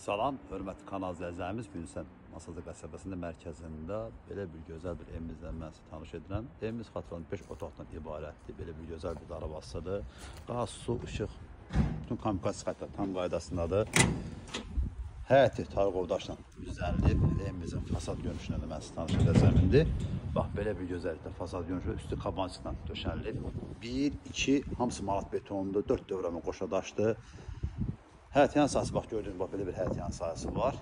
Salam, hörmətli kanal izləyicilərimiz, Günsən Masazlı qəsəbəsində mərkəzində belə bir gözəl bir evimizlə mən sizə tanış edirəm. Evimiz xatırlanır 5 otaqdan ibarətdir. Belə bir gözəl bir darabasıdır. Qaz, su, işıq, bütün kommunikasiya xətləri tam qaydasındadır. Həyəti tarqovdaşla düzənlib. Evimizin fasad görünüşünə də mən sizə tanış edəcəm indi. Bax, belə bir gözəllikdə fasad görünüşü üstü qabancıqla döşənilib. 1, 2, hamısı malat betondur, 4 dövrəmə qoşa daşdır. Həyət yan sahəsi, bax gördüyünüz bax belə bir həyət yan sahəsi var.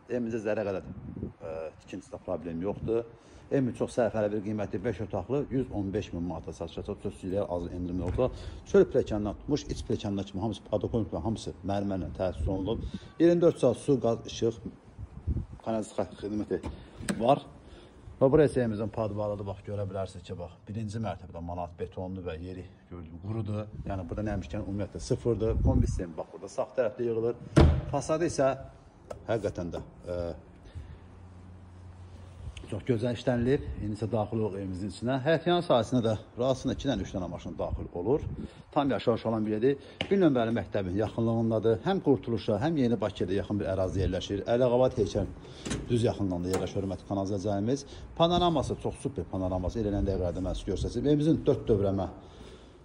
Evimizdə zərrə qədər tikintisində problem yoxdur. Evimiz çox sərfəli bir qiymətli 5 otaqlı 115.000 manata satışacaq. Sözsüzlər az endirimli oldu. Çöl pilləkəndən tutmuş, iç pilləkəndən kimi hamısı padokonik və hamısı mərmərlə təsis olunub. 24 saat su, qaz, işıq, kanalizasiya xidməti var. Və buraya evimizin padvalıdır, bax görə bilərsiniz ki, bax birinci mərtəbədə manat betonlu və yeri gördüyüm qurudur. Yəni burada nəmişkən ümumiyyətlə sıfırdır. Kombi sistemi bax burada sağ tərəfdə yığılır. Fasadı isə həqiqətən də çox gözəl işlənilib. İndi isə daxil oluq evimizin içinə. Həyət yan sahəsinə də rahatsında 2-dən 3 dənə maşın daxil olur. Tam yaşayış olan bir yerdir. Bir nömrəli məktəbin yaxınlığındadır. Həm Qurtuluşa, həm Yeni Bakıya yaxın bir ərazi yerləşir. Əliqavat Heykəl düz yaxınlığında yerləşir hörmətli kanal izləyicilərimiz. Panoraması çox super panoraması. Elənən dəqiqələrdə mən sizə göstərəcəm. Evimizin 4 dövrəmə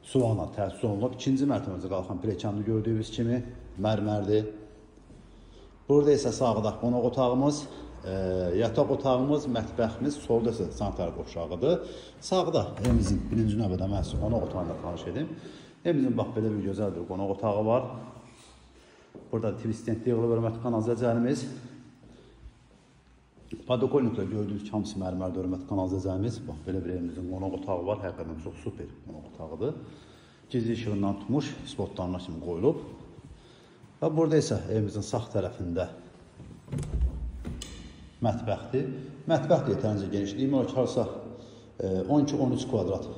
suvanla təsis olunub. İkinci mərtəbəmizə qalxan pilləkənli gördüyünüz kimi mərmərdir. Burada isə sağda qonaq otağımız, yataq otağımız, mətbəximiz, solda isə sanitar qovşağıdır. Sağda evimizin birinci növbədə mən sizə qonaq otağında tanış edim. Evimizin bax belə bir gözəl bir qonaq otağı var. Burada TV stenddə yığılıb hörmətli kanal izləyicilərimiz. Padokoniklə gördüyünüz hamısı mərmərdə hörmətli kanal izləyicilərimiz. Bax belə bir evimizin qonaq otağı var. Həqiqətən çox super qonaq otağıdır. Gizli işığından tutmuş, spotlarına kimi qoyulub. Və burada isə evimizin sağ tərəfində mətbəxdir. Mətbəx də yetərincə genişdir. Demək olar ki, harasa 12-13 kvadrat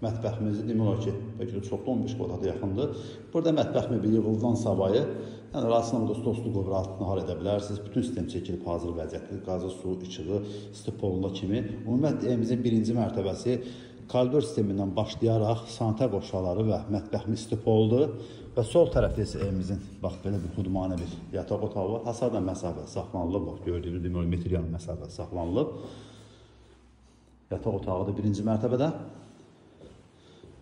mətbəximizdir. Demək olar ki, bəlkə də çoxda 15 kvadrata yaxındır. Burada mətbəx möbili yığıldan savayı, yəni arasında burada stolslu qovur altına hal edə bilərsiniz. Bütün sistem çəkilib hazır vəziyyətdir. Qazı, su, işığı, stipolunda kimi. Ümumiyyətlə evimizin birinci mərtəbəsi koridor sistemindən başlayaraq sanitar qovşaqları və mətbəximiz stipoldur. Və sol tərəfdə isə evimizin bax belə bir hudmanə bir yataq otağı var. Hasardan məsafə saxlanılıb. Bax gördüyünüz demək metr yarım məsafə saxlanılıb. Yataq otağı da birinci mərtəbədə.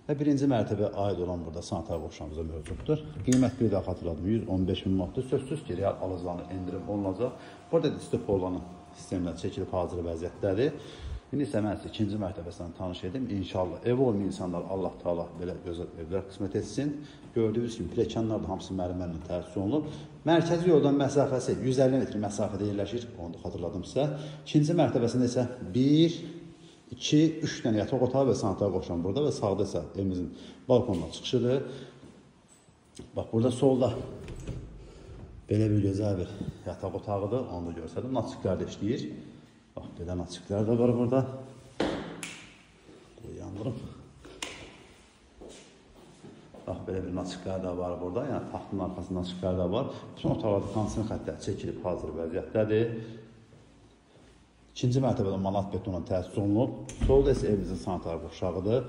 Və birinci mərtəbəyə aid olan burada sanitar qovşağımız da mövcuddur. Qiymət bir daha xatırladım 115.000 manatdır. Sözsüz ki, real alıcılarına endirim olunacaq. Burada da stipolların sistemlər çəkilib hazır vəziyyətdədir. İndi isə mən sizə ikinci mərtəbəsindən tanış edim. İnşallah ev olmayan insanlar Allah Taala belə gözəl evlər qismət etsin. Gördüyünüz kimi pilləkənlər də hamısı mərmərlə təsis olunub. Mərkəzi yoldan məsafəsi 150 metr məsafədə yerləşir. Onu da xatırladım sizə. İkinci mərtəbəsində isə 1, 2, 3 dənə yataq otağı və sanitar qovşağı burada və sağda isə evimizin balkonuna çıxışıdır. Bax burada solda belə bir gözəl bir yataq otağıdır. Onu da görsədim. Naçıqlar da işləyir. Bax, belə naçıqlar da var burada. Qoy yandırım. Bax, belə bir naçıqlar da var burada. Yəni, taxtın arxasında naçıqlar da var. Bütün otaqlarda tansiyon xəttləri çəkilib hazır vəziyyətdədir. İkinci mərtəbədə manat betonla təsis olunub. Solda isə evimizin sanitar qovşağıdır.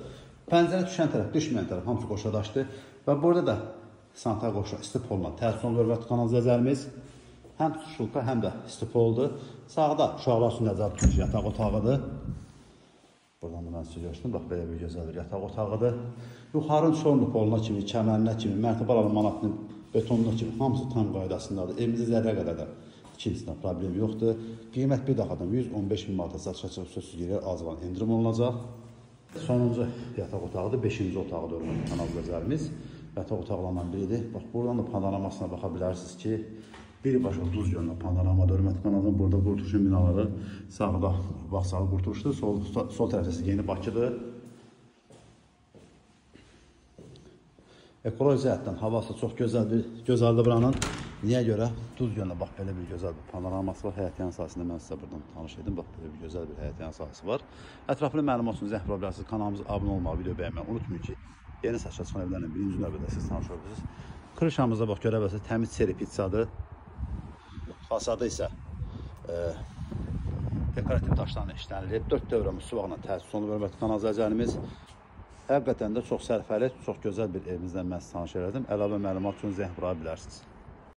Pəncərə düşən tərəf, düşməyən tərəf hamısı qoşadaşdır. Və burada da sanitar qovşağı stipolla təsis olunur hörmətli kanal izləyicilərimiz. Həm şulka, həm də stipoldur. Sağda uşaqlar üçün nəzərdə tutmuş yataq otağıdır. Buradan da mən sizə göstərim. Bax, belə bir gözəl bir yataq otağıdır. Yuxarının sorunlu poluna kimi, kəmərinə kimi, mərtəbələrlə manatlı betonuna kimi hamısı tam qaydasındadır. Evimizdə zərrə qədər də ikincisində problem yoxdur. Qiymət bir daxadan 115.000 manata satışacaq sözsüz yerlər az olan endirim olunacaq. Sonuncu yataq otağıdır. 5-ci otağıdır hörmətli kanal izləyicilərimiz. Yataq otaqlarından biridir. Bax, buradan da panoramasına baxa bilərsiniz ki, birbaşa duz yönlü panorama hörmətli kanalın burada Qurtuluşun binaları sağda Baxsalı Qurtuluşdur, sol tərəfəsi Yeni Bakıdır. Ekoloji cəhətdən havası çox gözəldir buranın. Niyə görə? Duz yönlü bax belə bir gözəl bir panoraması var. Həyət yan sahəsində mən sizə buradan tanış edim. Bax belə bir gözəl bir həyət yan sahəsi var. Ətraflı məlumat üçün zəhmət bilərsiniz. Kanalımıza abunə olmağı, video bəyənməyi unutmayın ki, yeni saçma çıxan evlərlə birinci növbədə siz tanış olursunuz. Krişamızda bax görə bilərsiniz, təmiz seri pizzadır. Fasadı isə dekorativ daşlarla işlənilib. 4 dövrəmə suvaqla təsis olunub hörmətli kanal izləyicilərimiz. Həqiqətən də çox sərfəli, çox gözəl bir evimizdən mən sizə tanış elədim. Əlavə məlumat üçün zəng vura bilərsiniz.